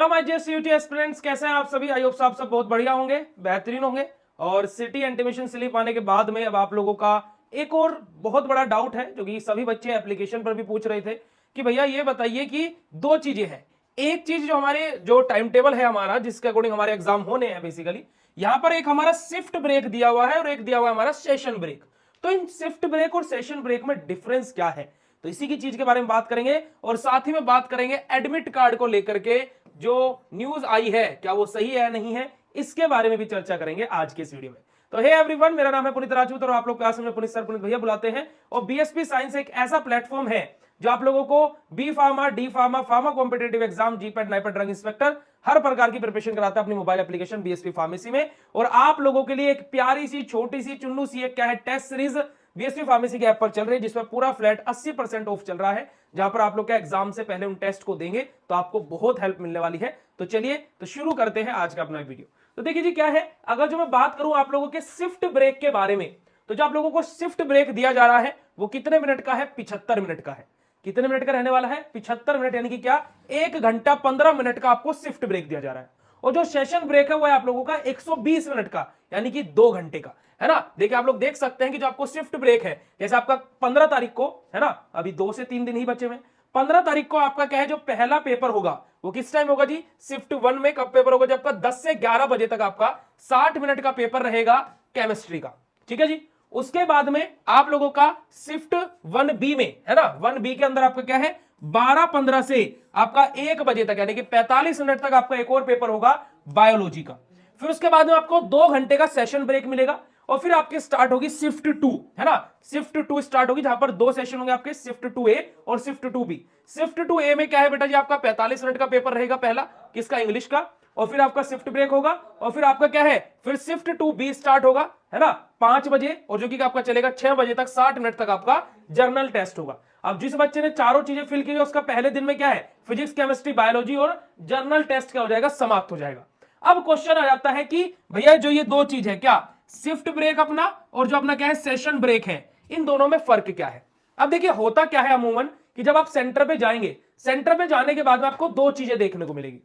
Hello my dear CUET aspirants, कैसे हैं आप सभी। आई होप आप सब बहुत बढ़िया होंगे, बेहतरीन होंगे। और सिटी इंटीमेशन स्लिप आने के बाद में अब आप लोगों का एक और बहुत बड़ा डाउट है जो कि सभी बच्चे एप्लीकेशन पर भी पूछ रहे थे कि भैया ये बताइए कि दो चीजें हैं। एक चीज जो हमारे जो टाइम टेबल है हमारा, जिसके अकॉर्डिंग हमारे एग्जाम होने हैं, बेसिकली यहां पर एक हमारा शिफ्ट ब्रेक दिया हुआ है और एक दिया हुआ है हमारा सेशन ब्रेक। तो इन शिफ्ट ब्रेक और सेशन ब्रेक में डिफरेंस क्या है, तो इसी की चीज के बारे में बात करेंगे। और साथ ही में बात करेंगे एडमिट कार्ड को लेकर के जो न्यूज आई है, क्या वो सही है या नहीं है, इसके बारे में भी चर्चा करेंगे आज के इस वीडियो में। तो हे एवरीवन, मेरा नाम है पुनीत राजपूत और आप लोग क्लास में पुनीत सर, पुनीत भैया बुलाते हैं। और बीएसपी साइंस एक ऐसा प्लेटफॉर्म है जो आप लोगों को B pharma, D pharma, pharma competitive exam, GPAT, NIPER, drug inspector हर प्रकार की प्रिपरेशन कराता है अपनी मोबाइल एप्लीकेशन बीएसपी फार्मेसी में। और आप लोगों के लिए एक प्यारी सी छोटी सी चुन्नू सी एक क्या है टेस्ट सीरीज बीएसपी फार्मेसी के ऐप पर चल रही है, जिसमें पूरा फ्लैट 80% ऑफ चल रहा है, जहां पर आप लोग के एग्जाम से पहले उन टेस्ट को देंगे तो आपको बहुत हेल्प मिलने वाली है। तो चलिए तो शुरू करते हैं आज का अपना वीडियो। तो देखिए जी क्या है, अगर जो मैं बात करूं आप लोगों के शिफ्ट ब्रेक के बारे में, तो जो आप लोगों को शिफ्ट ब्रेक दिया जा रहा है वो कितने मिनट का है, 75 मिनट का है। कितने मिनट का रहने वाला है, 75 मिनट, यानी कि क्या 1 घंटा 15 मिनट का आपको शिफ्ट ब्रेक दिया जा रहा है। और जो सेशन ब्रेक है वो है आप लोगों का 120 मिनट का, यानी कि 2 घंटे का, है ना। देखिए आप लोग देख सकते हैं कि जो आपको शिफ्ट ब्रेक है, जैसे आपका 15 तारीख को, है ना, अभी 2 से 3 दिन ही बचे हुए, 15 तारीख को आपका क्या है जो पहला पेपर होगा वो किस टाइम होगा जी, शिफ्ट 1 में कब पेपर होगा, जब आपका 10 से 11 बजे तक आपका 60 मिनट का पेपर रहेगा केमिस्ट्री का, ठीक है जी। उसके बाद में आप लोगों का शिफ्ट 1B में, है ना, 1B के अंदर आपका क्या है 12:15 से आपका 1 बजे तक, यानी कि 45 मिनट तक आपका एक और पेपर होगा बायोलॉजी का। फिर उसके बाद में आपको 2 घंटे का सेशन ब्रेक मिलेगा और फिर आपके स्टार्ट होगी शिफ्ट 2, है ना। शिफ्ट 2 स्टार्ट होगी जहां पर 2 सेशन होंगे आपके, शिफ्ट 2A और शिफ्ट 2B। शिफ्ट 2A में क्या है बेटा जी, आपका 45 मिनट का पेपर रहेगा पहला, किसका, इंग्लिश का। और फिर आपका शिफ्ट ब्रेक होगा और फिर आपका क्या है, फिर शिफ्ट 2B स्टार्ट होगा, है ना, 5 बजे, और जो कि आपका चलेगा 6 बजे तक, 60 मिनट तक आपका जर्नल टेस्ट होगा। अब जिस बच्चे ने चारों चीजें फिल की, उसका पहले दिन में क्या है, फिजिक्स, केमिस्ट्री, बायोलॉजी और जर्नल टेस्ट क्या हो जाएगा, समाप्त हो जाएगा। अब क्वेश्चन आ जाता है कि भैया जो ये दो चीज है, क्या शिफ्ट ब्रेक अपना और जो अपना क्या है सेशन ब्रेक है, इन दोनों में फर्क क्या है। अब देखिए होता क्या है अमूमन कि जब आप सेंटर पे जाएंगे, सेंटर पे जाने के बाद में आपको दो चीजें देखने को मिलेगी।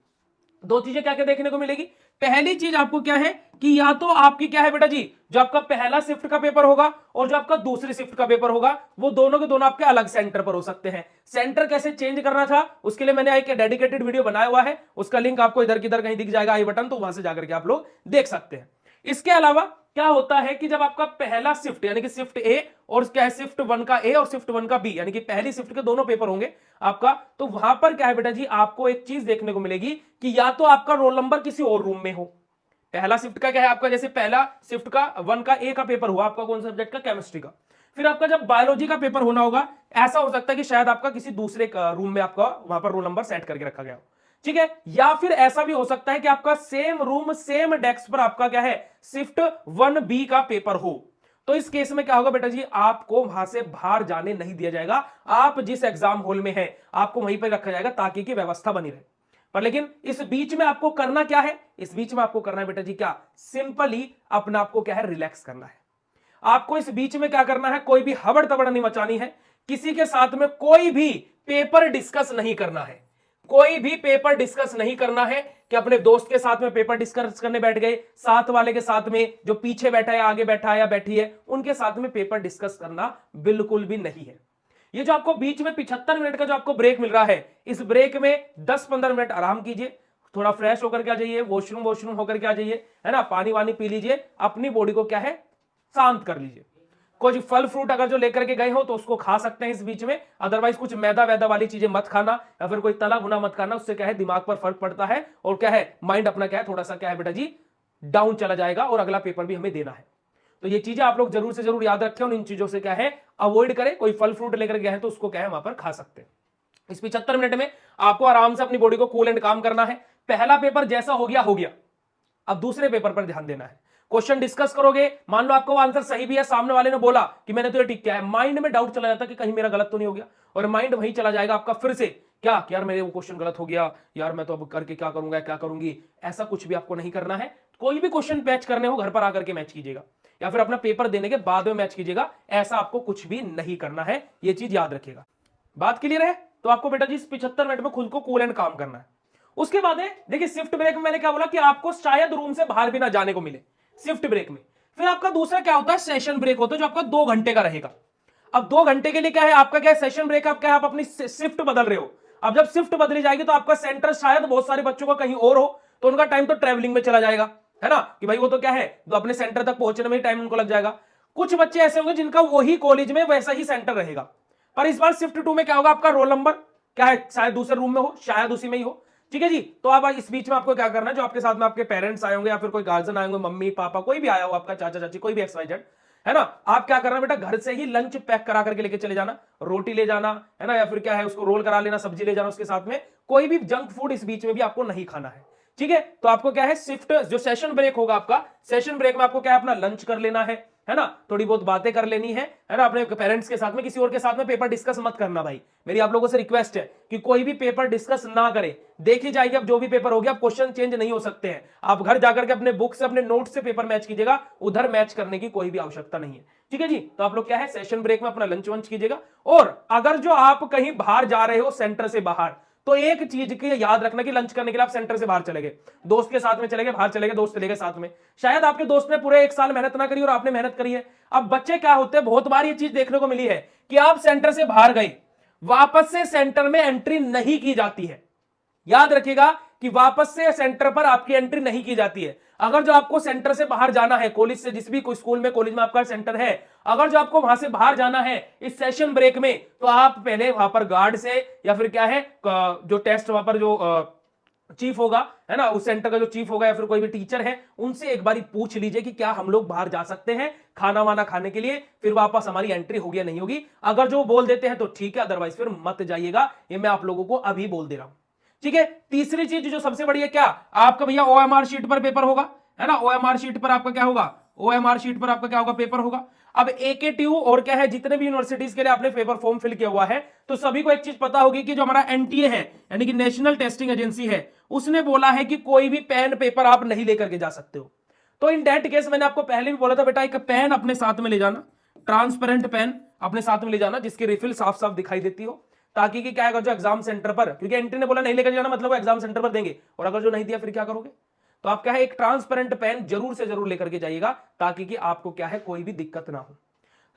दो चीजें क्या क्या देखने को मिलेगी। पहली चीज आपको क्या है कि या तो आपकी क्या है बेटा जी, जो आपका पहला शिफ्ट का पेपर होगा और जो आपका दूसरी शिफ्ट का पेपर होगा, वो दोनों के दोनों आपके अलग सेंटर पर हो सकते हैं। सेंटर कैसे चेंज करना था उसके लिए मैंने एक डेडिकेटेड वीडियो बनाया हुआ है, उसका लिंक आपको इधर किधर कहीं दिख जाएगा, आई बटन, तो वहां से जाकर के आप लोग देख सकते हैं। इसके अलावा क्या होता है कि जब आपका पहला शिफ्ट यानी कि शिफ्ट ए और क्या है शिफ्ट 1 का ए और शिफ्ट 1 का बी, यानी कि पहली शिफ्ट के दोनों पेपर होंगे आपका, तो वहां पर क्या है बेटा जी, आपको एक चीज देखने को मिलेगी कि या तो आपका रोल नंबर किसी और रूम में हो। पहला शिफ्ट का क्या है आपका, जैसे पहला शिफ्ट का 1 का ए का पेपर हुआ आपका, कौन सा सब्जेक्ट का, केमिस्ट्री का। फिर आपका जब बायोलॉजी का पेपर होना होगा, ऐसा हो सकता है कि शायद आपका किसी दूसरे रूम में आपका वहां पर रोल नंबर सेट करके रखा गया हो, ठीक है। या फिर ऐसा भी हो सकता है कि आपका सेम रूम सेम डेस्क पर आपका क्या है शिफ्ट 1B का पेपर हो। तो इस केस में क्या होगा बेटा जी, आपको वहां से बाहर जाने नहीं दिया जाएगा, आप जिस एग्जाम हॉल में है आपको वहीं पर रखा जाएगा ताकि की व्यवस्था बनी रहे। पर लेकिन इस बीच में आपको करना क्या है, इस बीच में आपको करना है बेटा जी क्या, सिंपली अपना आपको क्या है रिलैक्स करना है। आपको इस बीच में क्या करना है, कोई भी हबड़ तबड़ नहीं मचानी है, किसी के साथ में कोई भी पेपर डिस्कस नहीं करना है, कोई भी पेपर डिस्कस नहीं करना है कि अपने दोस्त के साथ में पेपर डिस्कस करने बैठ गए, साथ वाले के साथ में जो पीछे बैठा है, आगे बैठा है या बैठी है, उनके साथ में पेपर डिस्कस करना बिल्कुल भी नहीं है। ये जो आपको बीच में 75 मिनट का जो आपको ब्रेक मिल रहा है, इस ब्रेक में 10-15 मिनट आराम कीजिए, थोड़ा फ्रेश होकर के आ जाइए, वॉशरूम होकर के आ जाइए, है ना, पानी वानी पी लीजिए, अपनी बॉडी को क्या है शांत कर लीजिए। कुछ फल फ्रूट अगर जो लेकर के गए हो तो उसको खा सकते हैं इस बीच में, अदरवाइज कुछ मैदा वैदा वाली चीजें मत खाना या फिर कोई तला भुना मत खाना, उससे क्या है दिमाग पर फर्क पड़ता है और क्या है माइंड अपना क्या है थोड़ा सा क्या है बेटा जी डाउन चला जाएगा और अगला पेपर भी हमें देना है। तो ये चीजें आप लोग जरूर से जरूर याद रखें और इन चीजों से क्या है अवॉइड करें। कोई फल फ्रूट लेकर गए हैं तो उसको क्या है वहां पर खा सकते हैं। इस 75 मिनट में आपको आराम से अपनी बॉडी को कूल एंड काम करना है। पहला पेपर जैसा हो गया, अब दूसरे पेपर पर ध्यान देना है। क्वेश्चन डिस्कस करोगे, मान लो आपको आंसर सही भी है, सामने वाले ने बोला कि मैंने तो ये टिक किया है, माइंड में डाउट चला जाता कि कहीं मेरा गलत तो नहीं हो गया, और माइंड वहीं चला जाएगा आपका फिर से क्या कि यार मेरे वो क्वेश्चन गलत हो गया, यार मैं तो अब करके क्या करूंगा, क्या करूंगी। ऐसा कुछ भी आपको नहीं करना है। कोई भी क्वेश्चन मैच करने हो घर पर आकर के मैच कीजिएगा या फिर अपना पेपर देने के बाद में मैच कीजिएगा, ऐसा आपको कुछ भी नहीं करना है, ये चीज याद रखिएगा। बात क्लियर है। तो आपको बेटा जी इस 75 मिनट में खुद को कूल एंड काम करना है। उसके बाद है देखिए शिफ्ट ब्रेक में मैंने क्या बोला कि आपको शायद रूम से बाहर भी ना जाने को मिले शिफ्ट ब्रेक में। फिर आपका दूसरा क्या होता है, सेशन ब्रेक होता है, जो आपका 2 घंटे का रहेगा। अब 2 घंटे के लिए क्या है आपका, क्या है सेशन ब्रेक, आप क्या है आप अपनी शिफ्ट बदल रहे हो। अब जब शिफ्ट बदली जाएगी तो आपका सेंटर शायद बहुत सारे बच्चों का कहीं और हो, तो उनका टाइम तो ट्रेवलिंग में चला जाएगा, है ना, कि भाई वो तो क्या है तो अपने सेंटर तक पहुंचने में टाइम उनको लग जाएगा। कुछ बच्चे ऐसे होंगे जिनका वही कॉलेज में वैसा ही सेंटर रहेगा, पर इस बार शिफ्ट 2 में क्या होगा, आपका रोल नंबर क्या है शायद दूसरे रूम में हो, शायद उसी में ही हो। ठीक है जी, तो अब इस बीच में आपको क्या करना है, जो आपके साथ में आपके पेरेंट्स आए होंगे या फिर कोई गार्जियन आए होंगे, मम्मी पापा कोई भी आया हो, आपका चाचा चाची कोई भी XYZ, है ना, आप क्या करना बेटा, घर से ही लंच पैक करा करके लेके चले जाना, रोटी ले जाना, है ना, या फिर क्या है उसको रोल करा लेना, सब्जी ले जाना उसके साथ में, कोई भी जंक फूड इस बीच में भी आपको नहीं खाना है। ठीक है, तो आपको क्या है शिफ्ट जो सेशन ब्रेक होगा आपका, सेशन ब्रेक में आपको क्या है अपना लंच कर लेना है ना, थोड़ी बहुत बातें कर लेनी है ना, अपने पेरेंट्स के साथ में, किसी और के साथ में पेपर डिस्कस मत करना भाई, मेरी आप लोगों से रिक्वेस्ट है कि कोई भी पेपर डिस्कस ना करे। देखी जाएगी अब जो भी पेपर हो गया, क्वेश्चन चेंज नहीं हो सकते हैं, आप घर जाकर के अपने बुक से अपने नोट से पेपर मैच कीजिएगा, उधर मैच करने की कोई भी आवश्यकता नहीं है। ठीक है जी, तो आप लोग क्या है सेशन ब्रेक में अपना लंच वंच कीजिएगा। और अगर जो आप कहीं बाहर जा रहे हो सेंटर से बाहर, तो एक चीज की याद रखना कि लंच करने के लिए आप सेंटर से बाहर चले गए, दोस्त के साथ में चले गए, बाहर चले गए, दोस्त चले गए साथ में, शायद आपके दोस्त ने पूरे 1 साल मेहनत ना करी और आपने मेहनत करी है। अब बच्चे क्या होते हैं, बहुत बार ये चीज देखने को मिली है कि आप सेंटर से बाहर गए, वापस से सेंटर में एंट्री नहीं की जाती है। याद रखिएगा कि वापस से सेंटर पर आपकी एंट्री नहीं की जाती है। अगर जो आपको सेंटर से बाहर जाना है, कॉलेज से जिस भी कोई स्कूल में कॉलेज में आपका सेंटर है, अगर जो आपको वहां से बाहर जाना है इस सेशन ब्रेक में, तो आप पहले वहां पर गार्ड से या फिर क्या है जो टेस्ट वहां पर जो चीफ होगा, है ना, उस सेंटर का जो चीफ होगा या फिर कोई भी टीचर है, उनसे एक बारी पूछ लीजिए कि क्या हम लोग बाहर जा सकते हैं खाना वाना खाने के लिए, फिर वापस हमारी एंट्री होगी या नहीं होगी। अगर जो बोल देते हैं तो ठीक है, अदरवाइज फिर मत जाइएगा, ये मैं आप लोगों को अभी बोल दे रहा हूं। ठीक है, तीसरी चीज जो सबसे बड़ी है, क्या आपका भैया OMR शीट पर पेपर होगा, है ना, OMR शीट पर आपका क्या होगा, OMR शीट पर आपका क्या होगा, पेपर होगा। अब AKTU और क्या है जितने भी यूनिवर्सिटीज के लिए आपने पेपर फॉर्म फिल किया हुआ है, तो सभी को एक चीज पता होगी कि जो हमारा NTA है, यानी कि नेशनल टेस्टिंग एजेंसी है, उसने बोला है कि कोई भी पेन पेपर आप नहीं लेकर के जा सकते हो। तो इन दैट केस मैंने आपको पहले भी बोला था बेटा, एक पेन अपने साथ में ले जाना, ट्रांसपेरेंट पेन अपने साथ में ले जाना, जिसकी रिफिल साफ साफ दिखाई देती हो, ताकि कि क्या अगर जो एग्जाम सेंटर पर, क्योंकि एंट्री ने बोला नहीं लेकर जाना, मतलब वो एग्जाम सेंटर पर देंगे, और अगर जो नहीं दिया फिर क्या करोगे, तो आप क्या है एक ट्रांसपेरेंट पेन जरूर से जरूर लेकर के जाइएगा, ताकि कि आपको क्या है कोई भी दिक्कत ना हो।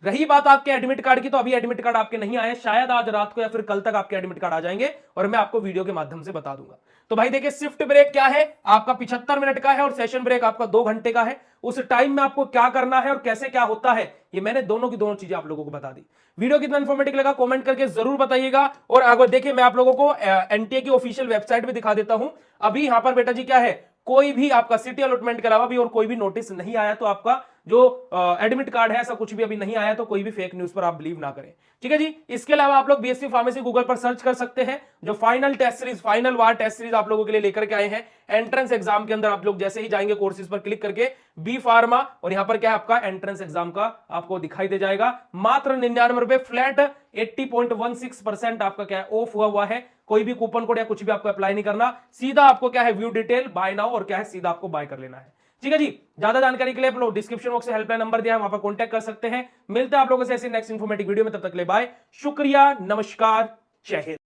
रही बात आपके एडमिट कार्ड की, तो अभी एडमिट कार्ड आपके नहीं आए, शायद आज रात को या फिर कल तक आपके एडमिट कार्ड आ जाएंगे, और मैं आपको वीडियो के माध्यम से बता दूंगा। तो भाई देखिए शिफ्ट ब्रेक क्या है आपका 75 मिनट का है, और सेशन ब्रेक आपका 2 घंटे का है। उस टाइम में आपको क्या करना है और कैसे क्या होता है, ये मैंने दोनों की दोनों चीजें आप लोगों को बता दी। वीडियो कितना इन्फॉर्मेटिव लगा कमेंट करके जरूर बताइएगा। और अगर देखिए मैं आप लोगों को NTA की ऑफिशियल वेबसाइट भी दिखा देता हूं। अभी यहां पर बेटा जी क्या है, कोई भी आपका सिटी अलॉटमेंट के अलावा भी और कोई भी नोटिस नहीं आया, तो आपका जो एडमिट कार्ड है ऐसा कुछ भी अभी नहीं आया, तो कोई भी फेक न्यूज पर आप बिलीव ना करें। ठीक है जी, इसके अलावा आप लोग BSc फार्मेसी गूगल पर सर्च कर सकते हैं, जो फाइनल टेस्ट सीरीज, फाइनल वार टेस्ट सीरीज आप लोगों के लिए लेकर के आए हैं। एंट्रेंस एग्जाम के अंदर आप लोग जैसे ही जाएंगे कोर्सेज पर क्लिक करके बी फार्मा, और यहां पर क्या है आपका एंट्रेंस एग्जाम का आपको दिखाई दे जाएगा। मात्र 99 रुपए फ्लैट, 80.16% आपका क्या है ऑफ हुआ है। कोई भी कूपन कोड या कुछ भी आपको अप्लाई नहीं करना, सीधा आपको क्या है व्यू डिटेल, बाय नाउ, और क्या है सीधा आपको बाय कर लेना है। ठीक है जी, ज्यादा जानकारी के लिए आप लोग डिस्क्रिप्शन बॉक्स में हेल्पलाइन नंबर दिया है, वहां पर कांटेक्ट कर सकते हैं। मिलते हैं आप लोगों से ऐसे नेक्स्ट इंफॉर्मेटिव वीडियो में, तब तक के लिए बाय, शुक्रिया, नमस्कार, जय हिंद।